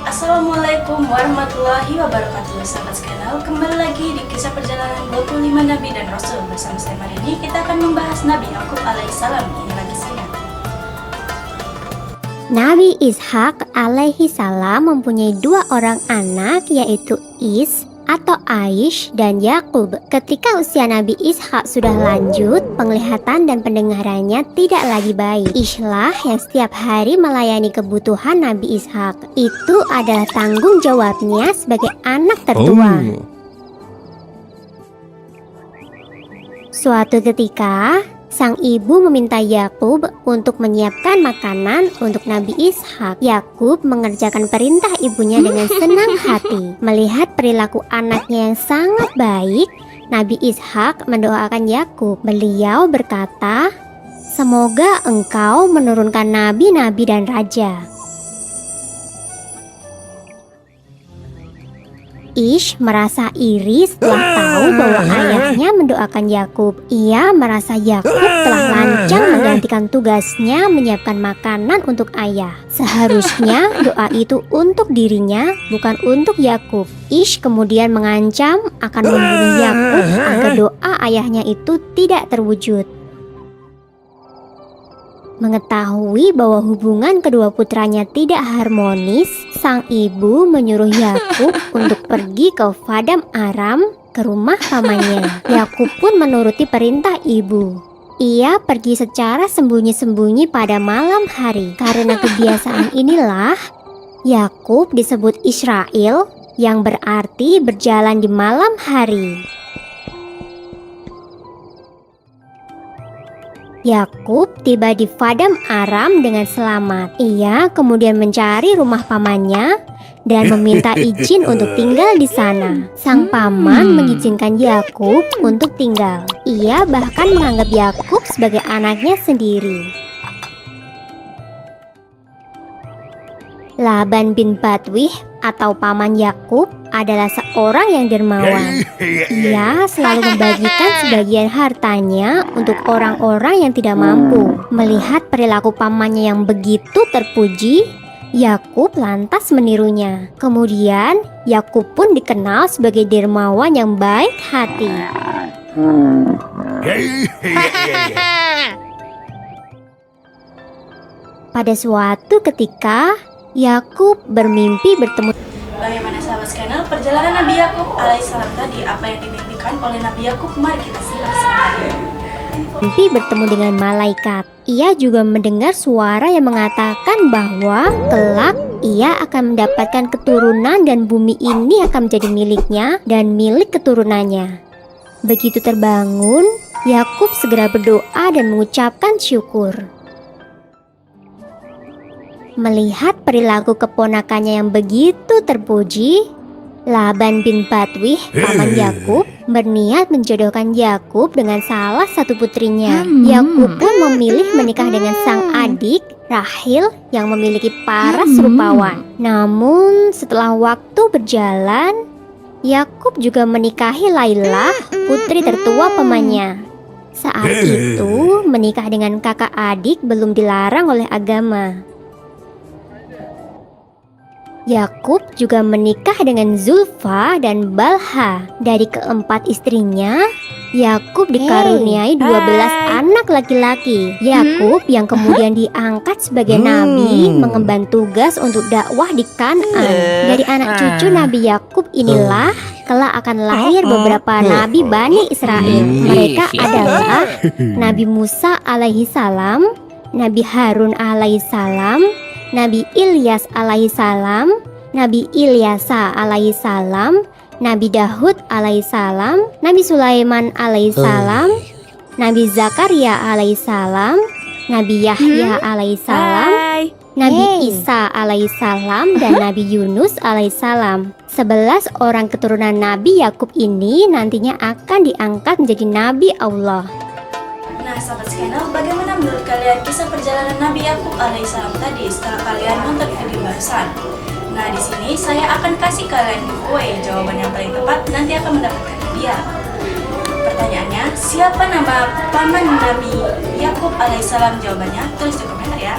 Assalamualaikum warahmatullahi wabarakatuh. Sahabat channel, kembali lagi di kisah perjalanan 25 Nabi dan Rasul. Bersama saya hari ini kita akan membahas Nabi Yakub alaihissalam. Inilah kisahnya. Nabi Ishak alaihi salam mempunyai dua orang anak, yaitu Is atau Aish dan Yakub. Ketika usia Nabi Ishak sudah lanjut, penglihatan dan pendengarannya tidak lagi baik. Ishlah yang setiap hari melayani kebutuhan Nabi Ishak. Itu adalah tanggung jawabnya sebagai anak tertua. Suatu ketika, sang ibu meminta Yakub untuk menyiapkan makanan untuk Nabi Ishak. Yakub mengerjakan perintah ibunya dengan senang hati. Melihat perilaku anaknya yang sangat baik, Nabi Ishak mendoakan Yakub. Beliau berkata, "Semoga engkau menurunkan nabi-nabi dan raja." Ish merasa iri setelah tahu bahwa ayahnya mendoakan Yakub. Ia merasa Yakub telah lancang menggantikan tugasnya menyiapkan makanan untuk ayah. Seharusnya doa itu untuk dirinya, bukan untuk Yakub. Ish kemudian mengancam akan membunuh Yakub agar doa ayahnya itu tidak terwujud. Mengetahui bahwa hubungan kedua putranya tidak harmonis, sang ibu menyuruh Yakub untuk pergi ke Paddan Aram, ke rumah pamannya. Yakub pun menuruti perintah ibu. Ia pergi secara sembunyi-sembunyi pada malam hari. Karena kebiasaan inilah, Yakub disebut Israel, yang berarti berjalan di malam hari. Yakub tiba di Paddan Aram dengan selamat. Ia kemudian mencari rumah pamannya dan meminta izin untuk tinggal di sana. Sang paman mengizinkan Yakub untuk tinggal. Ia bahkan menganggap Yakub sebagai anaknya sendiri. Laban bin Batwih atau paman Yakub adalah seorang yang dermawan. Ia selalu membagikan sebagian hartanya untuk orang-orang yang tidak mampu. Melihat perilaku pamannya yang begitu terpuji, Yakub lantas menirunya. Kemudian Yakub pun dikenal sebagai dermawan yang baik hati. Pada suatu ketika, Yakub bermimpi bertemu. Bagaimana sahabat channel perjalanan Nabi Yakub alaihissalam tadi? Apa yang dimimpikan oleh Nabi Yakub? Mari kita simak sama. Mimpi bertemu dengan malaikat. Ia juga mendengar suara yang mengatakan bahwa kelak ia akan mendapatkan keturunan dan bumi ini akan menjadi miliknya dan milik keturunannya. Begitu terbangun, Yakub segera berdoa dan mengucapkan syukur. Melihat perilaku keponakannya yang begitu terpuji, Laban bin Batwih, paman Yakub, berniat menjodohkan Yakub dengan salah satu putrinya. Yakub pun memilih menikah dengan sang adik, Rahil, yang memiliki paras rupawan. Namun setelah waktu berjalan, Yakub juga menikahi Laila, putri tertua pamannya. Saat itu, menikah dengan kakak adik belum dilarang oleh agama. Yakub juga menikah dengan Zulfa dan Balha. Dari keempat istrinya, Yakub dikaruniai 12 anak laki-laki. Yakub yang kemudian diangkat sebagai nabi mengemban tugas untuk dakwah di Kan'an. Dari anak cucu Nabi Yakub inilah kelak akan lahir beberapa nabi Bani Israel. Mereka adalah Nabi Musa alaihi salam, Nabi Harun alaihi salam, Nabi Ilyas alaihissalam, Nabi Ilyasa alaihissalam, Nabi Dahud alaihissalam, Nabi Sulaiman alaihissalam, Nabi Zakaria alaihissalam, Nabi Yahya alaihissalam, Nabi Isa alaihissalam, dan Nabi Yunus alaihissalam. 11 orang keturunan Nabi Yakub ini nantinya akan diangkat menjadi Nabi Allah. Nah, sahabat channel, bagaimana menurut kalian kisah perjalanan Nabi Yakub alaihissalam tadi setelah kalian nonton video barusan? Nah, di sini saya akan kasih kalian giveaway. Jawaban yang paling tepat nanti akan mendapatkan hadiah. Pertanyaannya, siapa nama paman Nabi Yakub alaihissalam? Jawabannya tulis di komentar ya.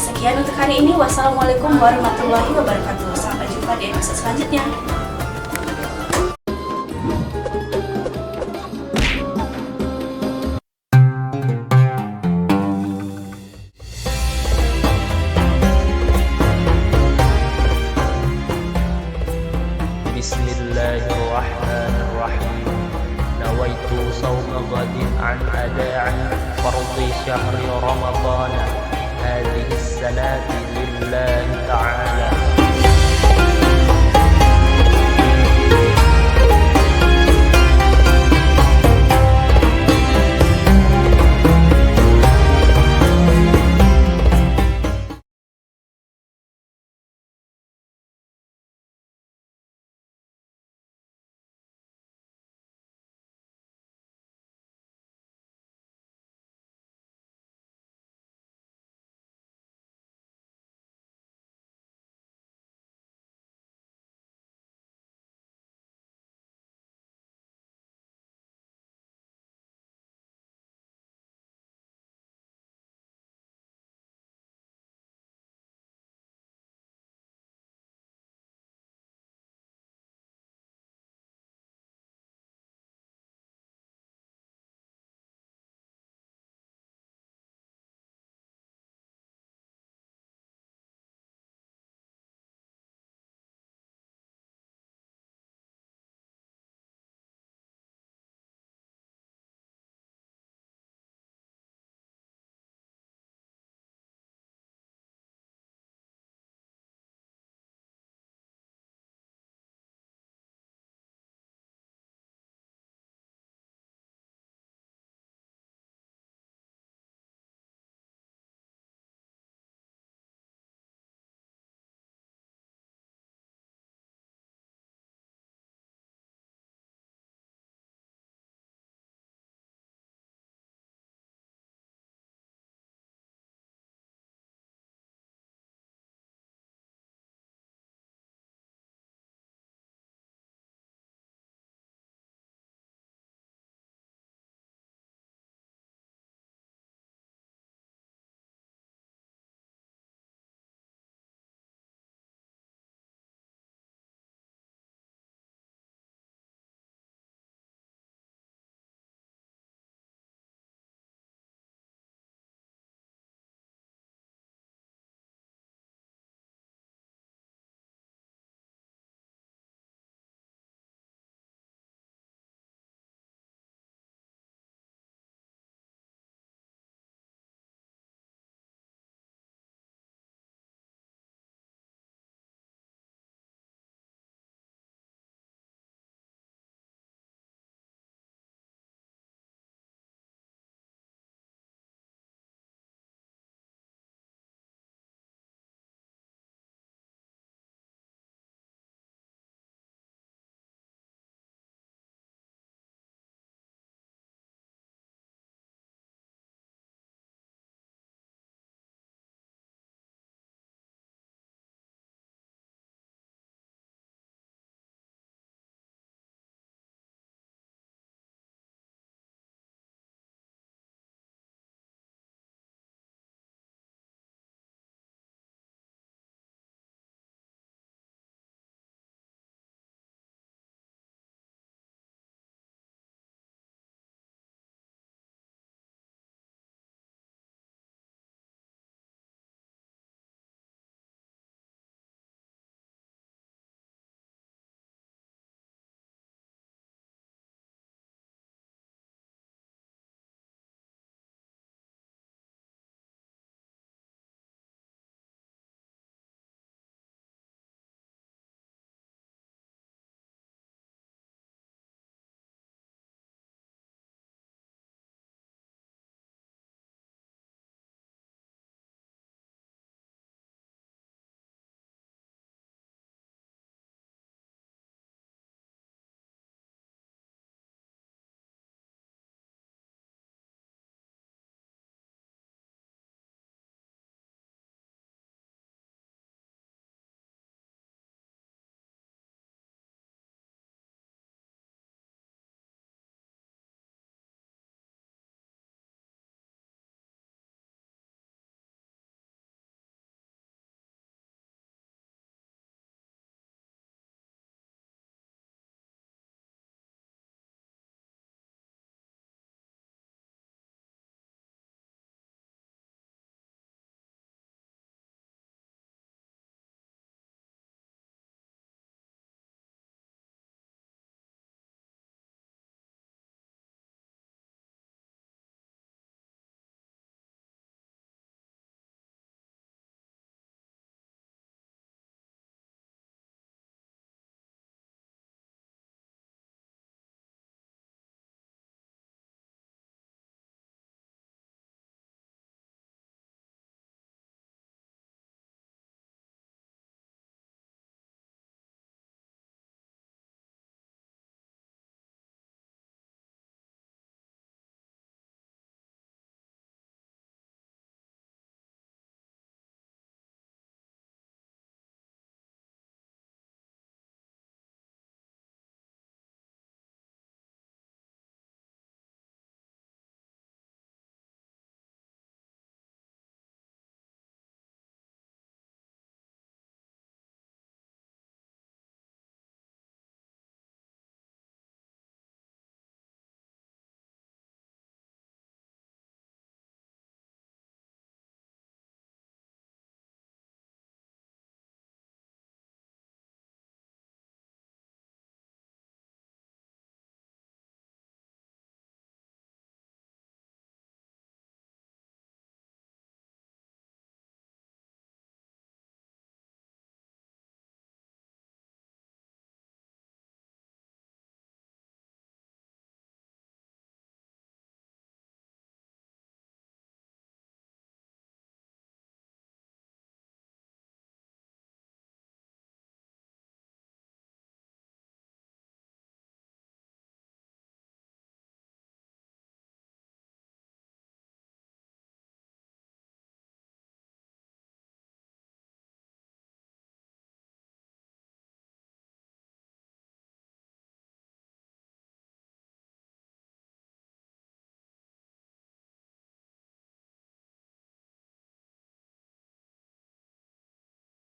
Sekian untuk hari ini. Wassalamualaikum warahmatullahi wabarakatuh. Sampai jumpa di episode selanjutnya. Bismillahirrahmanirrahim. Nawaitu sawma ghadin an ada'i fardi syahri Ramadan hadhihi sanati lillahi ta'ala